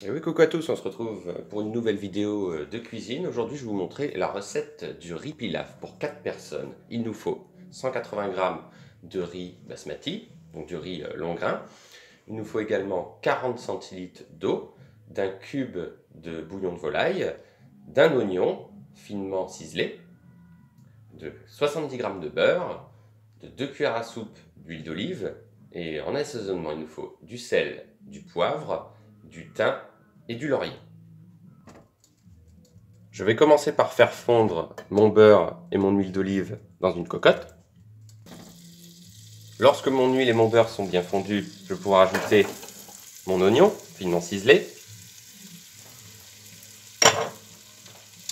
Et oui, coucou à tous, on se retrouve pour une nouvelle vidéo de cuisine. Aujourd'hui, je vais vous montrer la recette du riz pilaf pour 4 personnes. Il nous faut 180 g de riz basmati, donc du riz long grain. Il nous faut également 40 centilitres d'eau, d'un cube de bouillon de volaille, d'un oignon finement ciselé, de 70 g de beurre, de 2 cuillères à soupe d'huile d'olive, et en assaisonnement, il nous faut du sel, du poivre, du thym et du laurier. Je vais commencer par faire fondre mon beurre et mon huile d'olive dans une cocotte. Lorsque mon huile et mon beurre sont bien fondus, je vais pouvoir ajouter mon oignon finement ciselé.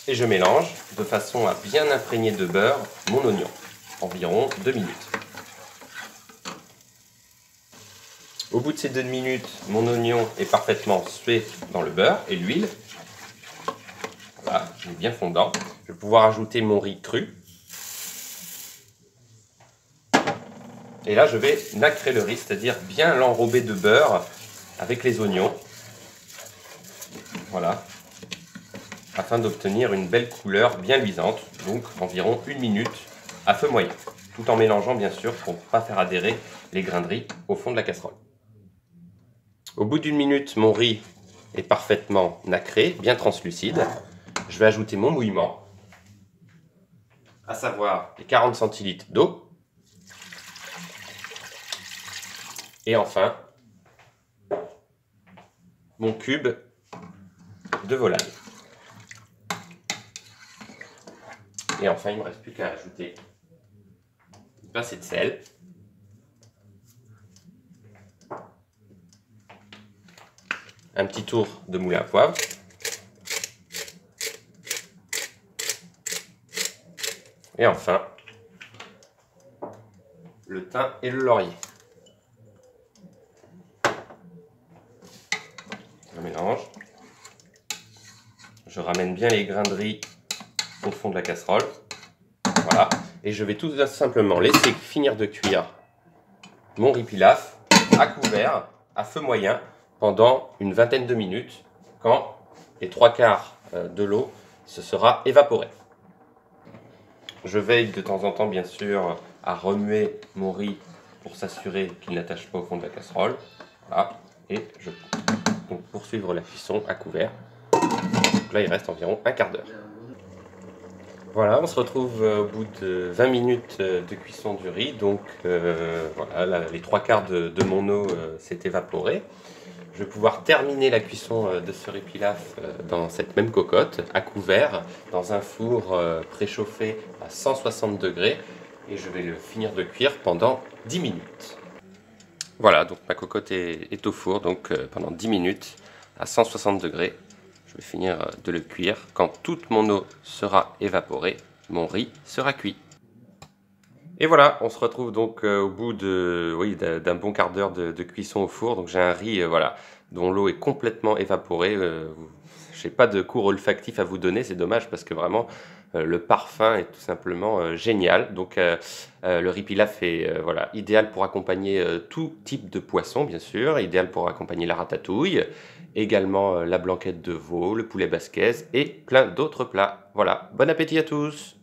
Et je mélange de façon à bien imprégner de beurre mon oignon, environ 2 minutes. Au bout de ces 2 minutes, mon oignon est parfaitement sué dans le beurre et l'huile. Voilà, il est bien fondant. Je vais pouvoir ajouter mon riz cru. Et là, je vais nacrer le riz, c'est-à-dire bien l'enrober de beurre avec les oignons. Voilà, afin d'obtenir une belle couleur bien luisante, donc environ 1 minute à feu moyen, tout en mélangeant bien sûr pour ne pas faire adhérer les grains de riz au fond de la casserole. Au bout d'1 minute, mon riz est parfaitement nacré, bien translucide. Je vais ajouter mon mouillement, à savoir les 40 centilitres d'eau. Et enfin, mon cube de volaille. Et enfin, il ne me reste plus qu'à ajouter une pincée de sel. Un petit tour de moulin à poivre. Et enfin, le thym et le laurier. Je mélange. Je ramène bien les grains de riz au fond de la casserole. Voilà. Et je vais tout simplement laisser finir de cuire mon riz pilaf à couvert, à feu moyen, pendant une vingtaine de minutes, quand les 3/4 de l'eau se sera évaporée. Je veille de temps en temps, bien sûr, à remuer mon riz pour s'assurer qu'il n'attache pas au fond de la casserole. Voilà. Et je vais poursuivre la cuisson à couvert. Donc là, il reste environ un quart d'heure. Voilà, on se retrouve au bout de 20 minutes de cuisson du riz. Donc voilà, les 3/4 de mon eau s'est évaporée. Je vais pouvoir terminer la cuisson de ce riz pilaf dans cette même cocotte, à couvert, dans un four préchauffé à 160 degrés. Et je vais le finir de cuire pendant 10 minutes. Voilà, donc ma cocotte est au four, donc pendant 10 minutes à 160 degrés. Je vais finir de le cuire. Quand toute mon eau sera évaporée, mon riz sera cuit. Et voilà, on se retrouve donc au bout d'un bon quart d'heure de cuisson au four. Donc j'ai un riz voilà, dont l'eau est complètement évaporée. Je n'ai pas de cours olfactif à vous donner, c'est dommage parce que vraiment le parfum est tout simplement génial. Donc le riz pilaf est voilà, idéal pour accompagner tout type de poisson, bien sûr, idéal pour accompagner la ratatouille, également la blanquette de veau, le poulet basquaise et plein d'autres plats. Voilà, bon appétit à tous!